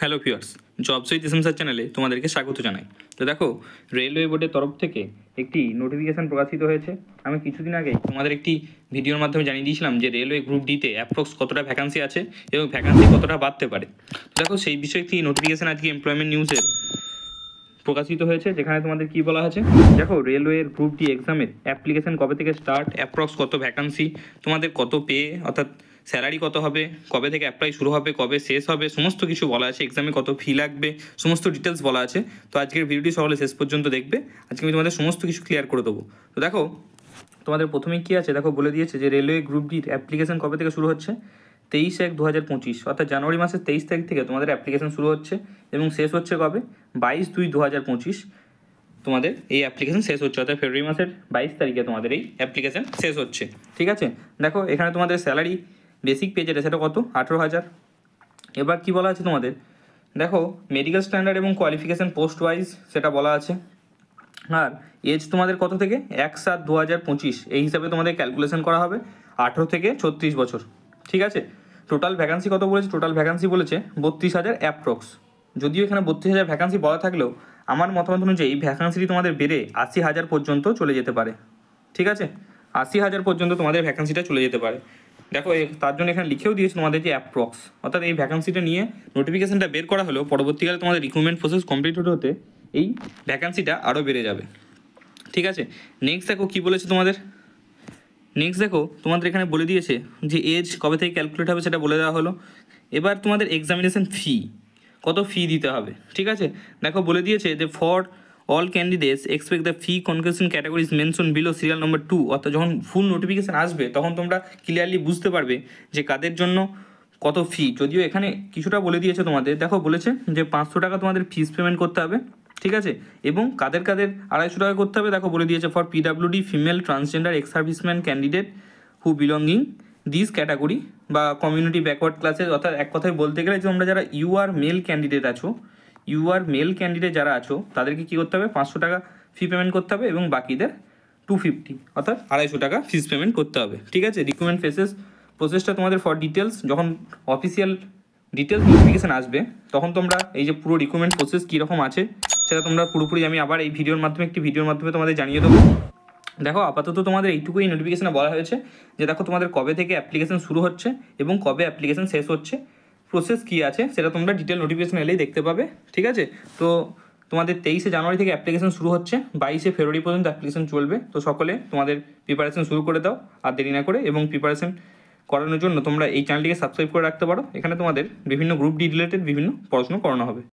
Hello viewers, jobs with SM sir চ্যানেলে তোমাদেরকে স্বাগত জানাই। তো দেখো, রেলওয়ে বোর্ডের তরফ থেকে একটি নোটিফিকেশান প্রকাশিত হয়েছে। আমি কিছুদিন আগে তোমাদের একটি ভিডিওর মাধ্যমে জানিয়ে দিয়েছিলাম যে রেলওয়ে গ্রুপ ডিতে অ্যাপ্রক্স কতটা ভ্যাকান্সি আছে এবং ভ্যাকান্সি কতটা বাড়তে পারে। দেখো, সেই বিষয়ে একটি নোটিফিকেশান আজকে এমপ্লয়মেন্ট নিউজের প্রকাশিত হয়েছে, যেখানে তোমাদের কি বলা হয়েছে। দেখো, রেলওয়ের গ্রুপ ডি এক্সামের অ্যাপ্লিকেশান কবে থেকে স্টার্ট, অ্যাপ্রক্স কত ভ্যাকান্সি, তোমাদের কত পে অর্থাৎ স্যালারি কত হবে, কবে থেকে অ্যাপ্লাই শুরু হবে, কবে শেষ হবে, সমস্ত কিছু বলা আছে। এক্সামে কত ফি লাগবে, সমস্ত ডিটেলস বলা আছে। তো আজকের ভিডিওটি সকলে শেষ পর্যন্ত দেখবে। আজকে আমি তোমাদের সমস্ত কিছু ক্লিয়ার করে দেবো। তো দেখো, তোমাদের প্রথমেই কী আছে, দেখো বলে দিয়েছে যে রেলওয়ে গ্রুপ ডির অ্যাপ্লিকেশান কবে থেকে শুরু হচ্ছে। 23/1/2025 অর্থাৎ জানুয়ারি মাসের 23 তারিখ থেকে তোমাদের অ্যাপ্লিকেশান শুরু হচ্ছে এবং শেষ হচ্ছে কবে, 22/2/2025 তোমাদের এই অ্যাপ্লিকেশান শেষ হচ্ছে, অর্থাৎ ফেব্রুয়ারি মাসের 22 তারিখে তোমাদের এই অ্যাপ্লিকেশান শেষ হচ্ছে। ঠিক আছে, দেখো এখানে তোমাদের স্যালারি বেসিক পে যেটা সেটা কত, 18,000। এবার কি বলা আছে তোমাদের, দেখো মেডিকেল স্ট্যান্ডার্ড এবং কোয়ালিফিকেশান পোস্ট ওয়াইজ সেটা বলা আছে। আর এজ তোমাদের কত থেকে, 1/7/2025 এই হিসাবে তোমাদের ক্যালকুলেশন করা হবে, 18 থেকে 36 বছর। ঠিক আছে, টোটাল ভ্যাকান্সি কত বলেছে, টোটাল ভ্যাকান্সি বলেছে 32,000 অ্যাপ্রক্স। যদিও এখানে 32,000 ভ্যাকান্সি বলা থাকলেও আমার মতামত অনুযায়ী এই ভ্যাকান্সিটি তোমাদের বেড়ে 80,000 পর্যন্ত চলে যেতে পারে। ঠিক আছে, 80,000 পর্যন্ত তোমাদের ভ্যাকান্সিটা চলে যেতে পারে। দেখো, তার জন্য এখানে লিখেও দিয়েছে তোমাদের যে অ্যাপ্রক্স, অর্থাৎ এই ভ্যাকান্সিটা নিয়ে নোটিফিকেশানটা বের করা হলেও পরবর্তীকালে তোমাদের রিক্রুটমেন্ট প্রসেস কমপ্লিট হতে হতে এই ভ্যাকান্সিটা আরও বেড়ে যাবে। ঠিক আছে, নেক্সট দেখো কী বলেছে তোমাদের। নেক্সট দেখো, তোমাদের এখানে বলে দিয়েছে যে এজ কবে থেকে ক্যালকুলেট হবে সেটা বলে দেওয়া হলো। এবার তোমাদের এক্সামিনেশন ফি, কত ফি দিতে হবে। ঠিক আছে, দেখো বলে দিয়েছে যে for all candidates expect the fee conclusion categories mention below serial number 2। অর্থাৎ যখন ফুল নোটিফিকেশান আসবে তখন তোমরা ক্লিয়ারলি বুঝতে পারবে যে কাদের জন্য কত ফি। যদিও এখানে কিছুটা বলে দিয়েছে তোমাদের, দেখো বলেছে যে 500 টাকা তোমাদের ফিস পেমেন্ট করতে হবে। ঠিক আছে, এবং কাদের কাদের 250 টাকা করতে হবে, দেখো বলে দিয়েছে for PWD female transgender ex serviceman candidate who belonging this category বা কমিউনিটি ব্যাকওয়ার্ড ক্লাসেস। অর্থাৎ এক কথায় বলতে গেলে যে তোমরা যারা ইউআর মেল ক্যান্ডিডেট যারা আছো তাদেরকে কী করতে হবে, 500 টাকা ফি পেমেন্ট করতে হবে এবং বাকিদের 250 অর্থাৎ 250 টাকা ফিস পেমেন্ট করতে হবে। ঠিক আছে, রিক্রুটমেন্ট প্রসেসটা তোমাদের ফর ডিটেলস, যখন অফিসিয়াল ডিটেলস নোটিফিকেশান আসবে তখন তোমরা এই যে পুরো রিক্রুটমেন্ট প্রসেস কীরকম আছে সেটা তোমরা পুরোপুরি আমি আবার এই ভিডিওর মাধ্যমে তোমাদের জানিয়ে দেবো। দেখো, আপাতত তোমাদের এইটুকুই নোটিফিকেশানে বলা হয়েছে যে দেখো তোমাদের কবে থেকে অ্যাপ্লিকেশান শুরু হচ্ছে এবং কবে অ্যাপ্লিকেশান শেষ হচ্ছে, প্রসেস কী আছে সেটা তোমরা ডিটেল নোটিফিকেশান এলেই দেখতে পাবে। ঠিক আছে, তো তোমাদের 23শে জানুয়ারি থেকে অ্যাপ্লিকেশান শুরু হচ্ছে, 22শে ফেব্রুয়ারি পর্যন্ত অ্যাপ্লিকেশান চলবে। তো সকলে তোমাদের প্রিপারেশান শুরু করে দাও আর দেরি না করে, এবং প্রিপারেশান করানোর জন্য তোমরা এই চ্যানেলটিকে সাবস্ক্রাইব করে রাখতে পারো। এখানে তোমাদের বিভিন্ন গ্রুপ ডি রিলেটেড বিভিন্ন পড়াশোনা করানো হবে।